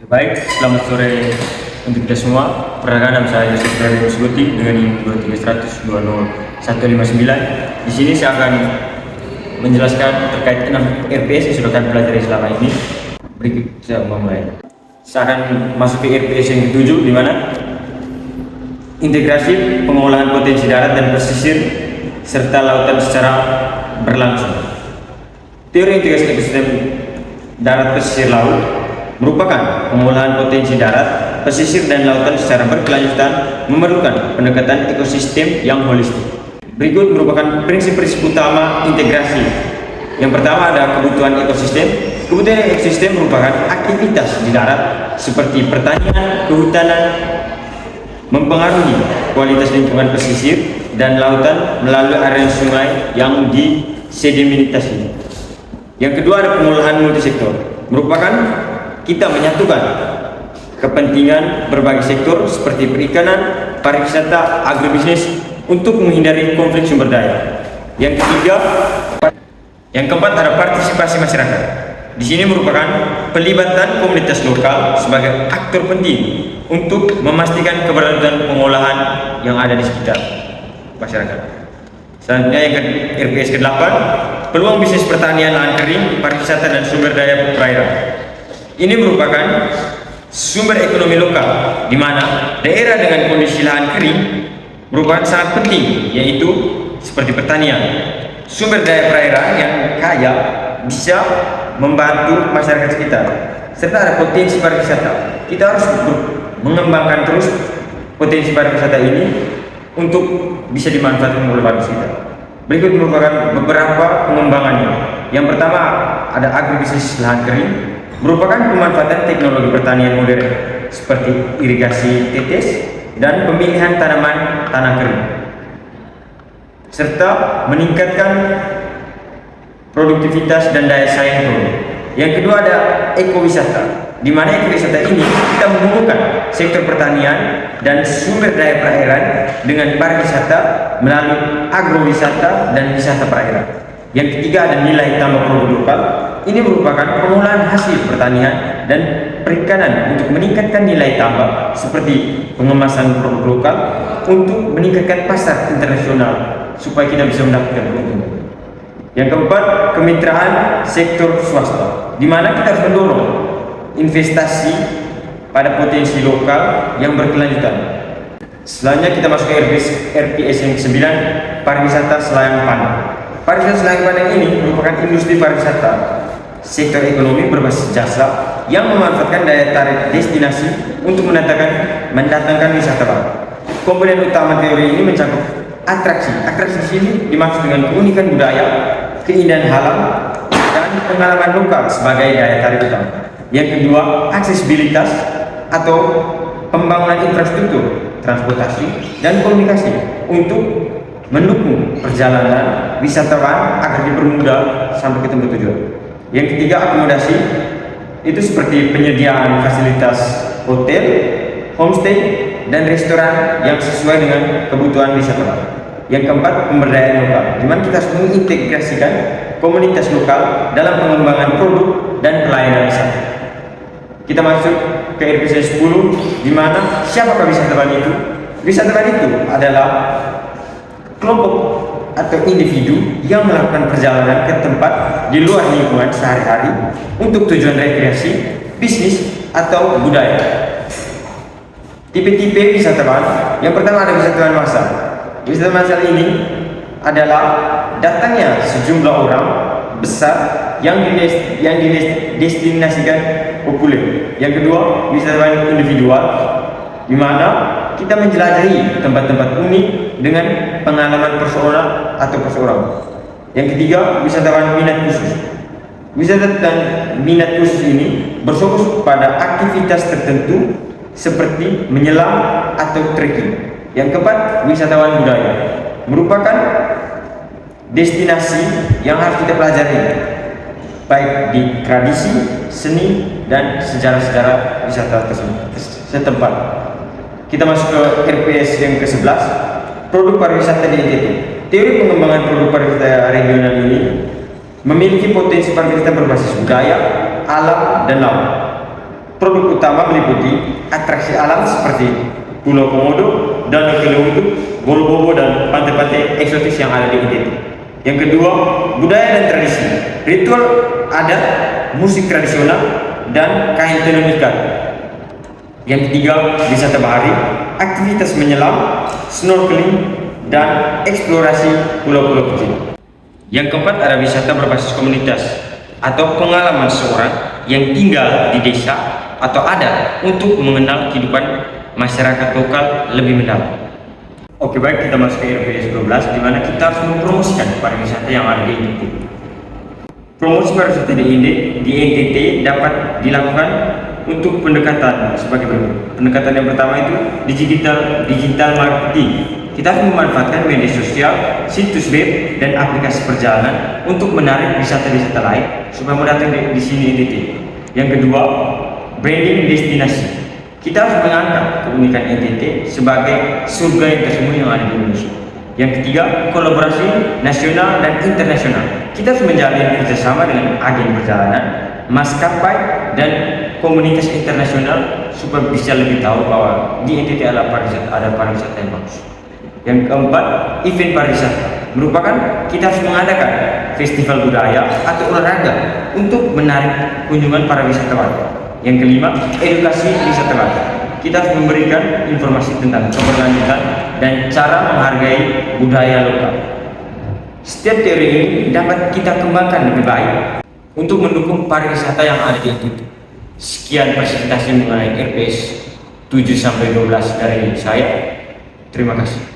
Baik, selamat sore untuk kita semua. Perkenalkan, nama saya Yusuf dari Suguti dengan NIM 2310159. Di sini saya akan menjelaskan terkait 6 RPS yang sudah kami pelajari selama ini. Berikut saya memulai. Saya akan masuk ke RPS yang ketujuh, di mana integrasi pengolahan potensi darat dan pesisir serta lautan secara berlangsung. Teori integrasi ekosistem darat pesisir laut merupakan pengolahan potensi darat, pesisir, dan lautan secara berkelanjutan memerlukan pendekatan ekosistem yang holistik. Berikut merupakan prinsip-prinsip utama integrasi. Yang pertama ada kebutuhan ekosistem. Kebutuhan ekosistem merupakan aktivitas di darat seperti pertanian, kehutanan, mempengaruhi kualitas lingkungan pesisir dan lautan melalui aliran sungai yang disedimentasi. Yang kedua ada pengolahan multisektor. Merupakan kita menyatukan kepentingan berbagai sektor seperti perikanan, pariwisata, agribisnis untuk menghindari konflik sumber daya. Yang keempat ada partisipasi masyarakat. Di sini merupakan pelibatan komunitas lokal sebagai aktor penting untuk memastikan keberlanjutan pengolahan yang ada di sekitar masyarakat. Selanjutnya yang RPS ke-8, peluang bisnis pertanian lahan kering, pariwisata, dan sumber daya perairan. Ini merupakan sumber ekonomi lokal, di mana daerah dengan kondisi lahan kering merupakan sangat penting, yaitu seperti pertanian. Sumber daya perairan yang kaya bisa membantu masyarakat sekitar, serta ada potensi pariwisata. Kita harus mengembangkan terus potensi pariwisata ini untuk bisa dimanfaatkan oleh warga sekitar. Berikut merupakan beberapa pengembangannya. Yang pertama ada agribisnis lahan kering, merupakan pemanfaatan teknologi pertanian modern seperti irigasi tetes dan pemilihan tanaman tanah kering, serta meningkatkan produktivitas dan daya saing produk. Yang kedua ada ekowisata, di mana ekowisata ini kita menghubungkan sektor pertanian dan sumber daya perairan dengan pariwisata melalui agrowisata dan wisata perairan. Yang ketiga ada nilai tambah produk lokal. Ini merupakan pengolahan hasil pertanian dan perikanan untuk meningkatkan nilai tambah seperti pengemasan produk lokal untuk meningkatkan pasar internasional supaya kita bisa mendapatkan keuntungan. Yang keempat, kemitraan sektor swasta, di mana kita harus mendorong investasi pada potensi lokal yang berkelanjutan. Selanjutnya kita masuk ke RPS yang ke-9, pariwisata Selayang Pandang. Pariwisata Selayang Pandang ini merupakan industri pariwisata sektor ekonomi berbasis jasa yang memanfaatkan daya tarik destinasi untuk mendatangkan wisatawan. Komponen utama teori ini mencakup atraksi. Atraksi di sini dimaksud dengan keunikan budaya, keindahan alam, dan pengalaman lokal sebagai daya tarik utama. Yang kedua, aksesibilitas atau pembangunan infrastruktur, transportasi, dan komunikasi untuk mendukung perjalanan wisatawan agar dipermudah sampai ke tempat tujuan. Yang ketiga, akomodasi, itu seperti penyediaan fasilitas hotel, homestay, dan restoran yang sesuai dengan kebutuhan wisatawan. Yang keempat, pemberdayaan lokal, di mana kita harus mengintegrasikan komunitas lokal dalam pengembangan produk dan pelayanan wisata. Kita masuk ke RPS 10, di mana siapakah wisatawan itu? Wisatawan itu adalah kelompok atau individu yang melakukan perjalanan ke tempat di luar lingkungan sehari-hari untuk tujuan rekreasi, bisnis, atau budaya. Tipe-tipe wisatawan, yang pertama ada wisatawan massal. Wisatawan massal ini adalah datangnya sejumlah orang besar yang didestinasikan populer. Yang kedua, wisatawan individual, di mana kita menjelajahi tempat-tempat unik dengan pengalaman personal atau perseorangan. Yang ketiga, wisatawan minat khusus. Wisatawan minat khusus ini berfokus pada aktivitas tertentu seperti menyelam atau trekking. Yang keempat, wisatawan budaya, merupakan destinasi yang harus kita pelajari baik di tradisi, seni, dan sejarah-sejarah wisata setempat. Kita masuk ke RPS yang ke-11, produk pariwisata di NTT. Teori pengembangan produk pariwisata regional ini memiliki potensi pariwisata berbasis budaya, alam, dan laut. Produk utama meliputi atraksi alam seperti Pulau Komodo, Danau Kilautu, Bolo-Bobo, dan pantai-pantai eksotis yang ada di NTT. Yang kedua, budaya dan tradisi. Ritual adat, musik tradisional, dan kain tenun ikat. Yang ketiga, wisata bahari, aktivitas menyelam, snorkeling, dan eksplorasi pulau-pulau kecil. Yang keempat, ada wisata berbasis komunitas atau pengalaman seorang yang tinggal di desa atau adat untuk mengenal kehidupan masyarakat lokal lebih mendalam. Oke, baik, kita masuk ke RPS 12 di mana kita harus mempromosikan pariwisata yang ada di NTT. Promosi pariwisata di NTT dapat dilakukan untuk pendekatan sebagai berikut. Pendekatan yang pertama itu digital marketing. Kita harus memanfaatkan media sosial, situs web, dan aplikasi perjalanan untuk menarik wisata-wisata lain supaya mau datang di sini NTT. Yang kedua, branding destinasi. Kita harus mengangkat keunikan NTT sebagai surga yang tersembunyi yang ada di Indonesia. Yang ketiga, kolaborasi nasional dan internasional. Kita harus menjalin kerjasama dengan agen perjalanan, maskapai, dan komunitas internasional supaya bisa lebih tahu bahwa di NTT ada pariwisata yang bagus. Yang keempat, event pariwisata merupakan kita harus mengadakan festival budaya atau olahraga untuk menarik kunjungan para wisatawan. Yang kelima, edukasi wisatawan. Kita harus memberikan informasi tentang keberlanjutan dan cara menghargai budaya lokal. Setiap teori ini dapat kita kembangkan lebih baik untuk mendukung pariwisata yang ada di NTT. Sekian presentasi mengenai RPS 7-12 dari saya. Terima kasih.